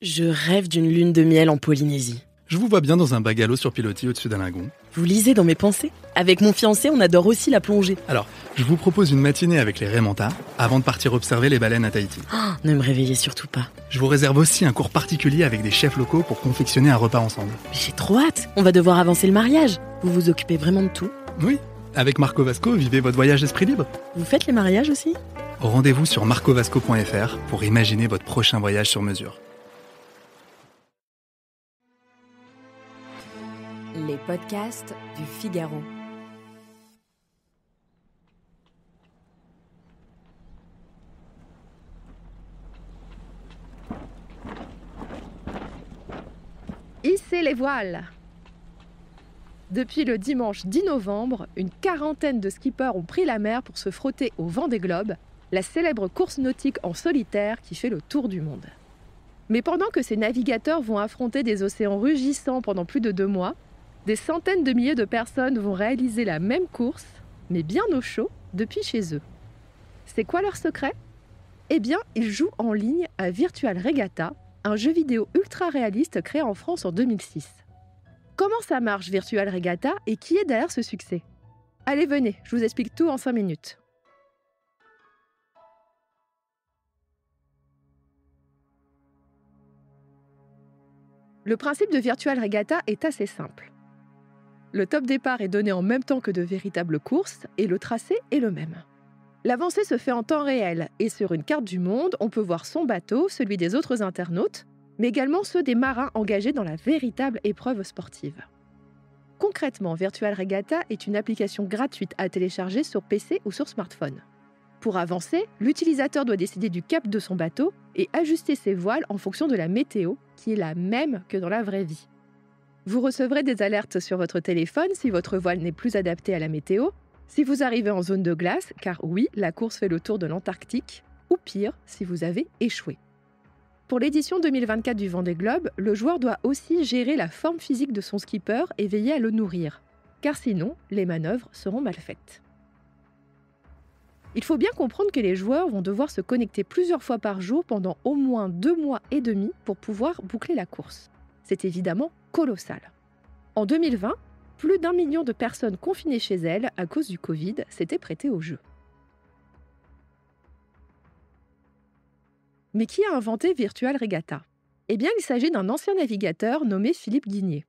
Je rêve d'une lune de miel en Polynésie. Je vous vois bien dans un bungalow sur pilotis au-dessus d'un lagon. Vous lisez dans mes pensées? Avec mon fiancé, on adore aussi la plongée. Alors, je vous propose une matinée avec les Raymanta avant de partir observer les baleines à Tahiti. Ne me réveillez surtout pas. Je vous réserve aussi un cours particulier avec des chefs locaux pour confectionner un repas ensemble. Mais j'ai trop hâte. On va devoir avancer le mariage. Vous vous occupez vraiment de tout? Oui, avec Marco Vasco, vivez votre voyage d'esprit libre. Vous faites les mariages aussi? Rendez-vous sur marcovasco.fr pour imaginer votre prochain voyage sur mesure. Les podcasts du Figaro. Hissez les voiles! Depuis le dimanche 10 novembre, une quarantaine de skippers ont pris la mer pour se frotter au Vendée Globe, la célèbre course nautique en solitaire qui fait le tour du monde. Mais pendant que ces navigateurs vont affronter des océans rugissants pendant plus de 2 mois, des centaines de milliers de personnes vont réaliser la même course, mais bien au chaud, depuis chez eux. C'est quoi leur secret? Eh bien, ils jouent en ligne à Virtual Regatta, un jeu vidéo ultra réaliste créé en France en 2006. Comment ça marche Virtual Regatta et qui est derrière ce succès? Allez, venez, je vous explique tout en 5 minutes. Le principe de Virtual Regatta est assez simple. Le top départ est donné en même temps que de véritables courses et le tracé est le même. L'avancée se fait en temps réel et sur une carte du monde, on peut voir son bateau, celui des autres internautes, mais également ceux des marins engagés dans la véritable épreuve sportive. Concrètement, Virtual Regatta est une application gratuite à télécharger sur PC ou sur smartphone. Pour avancer, l'utilisateur doit décider du cap de son bateau et ajuster ses voiles en fonction de la météo, qui est la même que dans la vraie vie. Vous recevrez des alertes sur votre téléphone si votre voile n'est plus adapté à la météo, si vous arrivez en zone de glace, car oui, la course fait le tour de l'Antarctique, ou pire, si vous avez échoué. Pour l'édition 2024 du Vendée Globe, le joueur doit aussi gérer la forme physique de son skipper et veiller à le nourrir, car sinon, les manœuvres seront mal faites. Il faut bien comprendre que les joueurs vont devoir se connecter plusieurs fois par jour pendant au moins 2 mois et demi pour pouvoir boucler la course. C'est évidemment colossal. En 2020, plus d'1 million de personnes confinées chez elles à cause du Covid s'étaient prêtées au jeu. Mais qui a inventé Virtual Regatta? Eh bien, il s'agit d'un ancien navigateur nommé Philippe Guigné.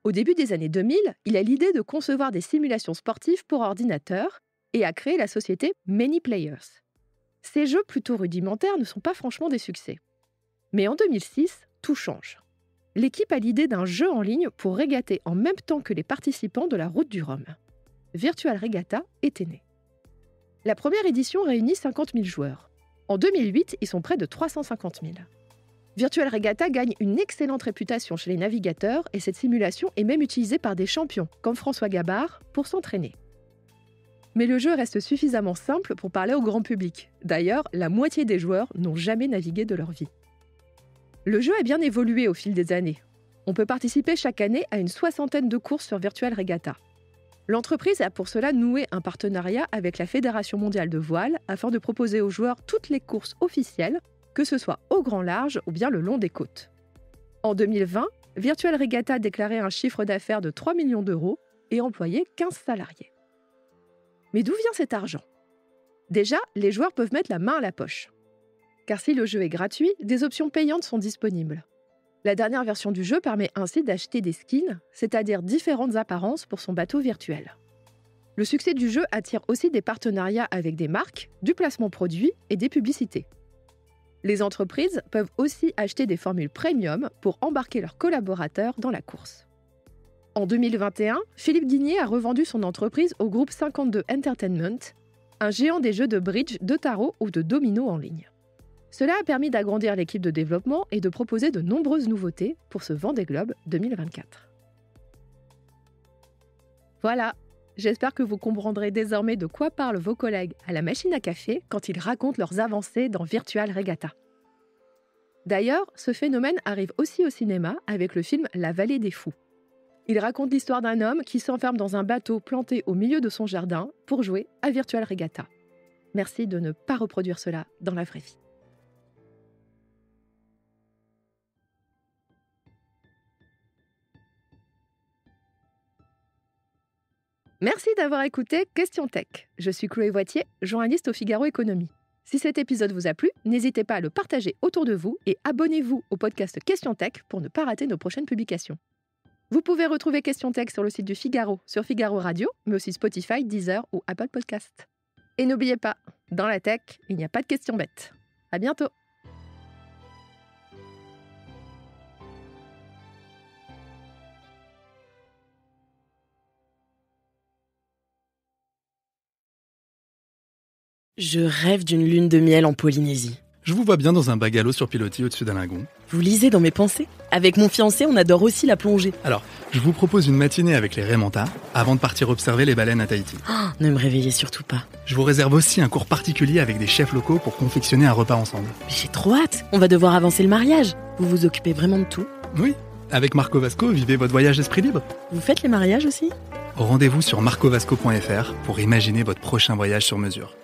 Au début des années 2000, il a l'idée de concevoir des simulations sportives pour ordinateur et a créé la société Many Players. Ces jeux plutôt rudimentaires ne sont pas franchement des succès. Mais en 2006, tout change. L'équipe a l'idée d'un jeu en ligne pour régater en même temps que les participants de la Route du Rhum. Virtual Regatta était né. La première édition réunit 50 000 joueurs. En 2008, ils sont près de 350 000. Virtual Regatta gagne une excellente réputation chez les navigateurs et cette simulation est même utilisée par des champions, comme François Gabard, pour s'entraîner. Mais le jeu reste suffisamment simple pour parler au grand public. D'ailleurs, la moitié des joueurs n'ont jamais navigué de leur vie. Le jeu a bien évolué au fil des années. On peut participer chaque année à une 60aine de courses sur Virtual Regatta. L'entreprise a pour cela noué un partenariat avec la Fédération mondiale de voile afin de proposer aux joueurs toutes les courses officielles, que ce soit au grand large ou bien le long des côtes. En 2020, Virtual Regatta déclarait un chiffre d'affaires de 3 millions d'euros et employait 15 salariés. Mais d'où vient cet argent? Déjà, les joueurs peuvent mettre la main à la poche. Car si le jeu est gratuit, des options payantes sont disponibles. La dernière version du jeu permet ainsi d'acheter des skins, c'est-à-dire différentes apparences pour son bateau virtuel. Le succès du jeu attire aussi des partenariats avec des marques, du placement produit et des publicités. Les entreprises peuvent aussi acheter des formules premium pour embarquer leurs collaborateurs dans la course. En 2021, Philippe Guigné a revendu son entreprise au groupe 52 Entertainment, un géant des jeux de bridge, de tarot ou de domino en ligne. Cela a permis d'agrandir l'équipe de développement et de proposer de nombreuses nouveautés pour ce Vendée Globe 2024. Voilà, j'espère que vous comprendrez désormais de quoi parlent vos collègues à la machine à café quand ils racontent leurs avancées dans Virtual Regatta. D'ailleurs, ce phénomène arrive aussi au cinéma avec le film La Vallée des Fous. Il raconte l'histoire d'un homme qui s'enferme dans un bateau planté au milieu de son jardin pour jouer à Virtual Regatta. Merci de ne pas reproduire cela dans la vraie vie. Merci d'avoir écouté Question Tech. Je suis Chloé Voitier, journaliste au Figaro Économie. Si cet épisode vous a plu, n'hésitez pas à le partager autour de vous et abonnez-vous au podcast Question Tech pour ne pas rater nos prochaines publications. Vous pouvez retrouver Question Tech sur le site du Figaro, sur Figaro Radio, mais aussi Spotify, Deezer ou Apple Podcast. Et n'oubliez pas, dans la tech, il n'y a pas de questions bêtes. À bientôt. Je rêve d'une lune de miel en Polynésie. Je vous vois bien dans un bungalow sur pilotis au-dessus d'un lagon. Vous lisez dans mes pensées? Avec mon fiancé, on adore aussi la plongée. Alors, je vous propose une matinée avec les Raymanta avant de partir observer les baleines à Tahiti. Oh, ne me réveillez surtout pas. Je vous réserve aussi un cours particulier avec des chefs locaux pour confectionner un repas ensemble. Mais j'ai trop hâte. On va devoir avancer le mariage. Vous vous occupez vraiment de tout? Oui, avec Marco Vasco, vivez votre voyage esprit libre. Vous faites les mariages aussi? Rendez-vous sur marcovasco.fr pour imaginer votre prochain voyage sur mesure.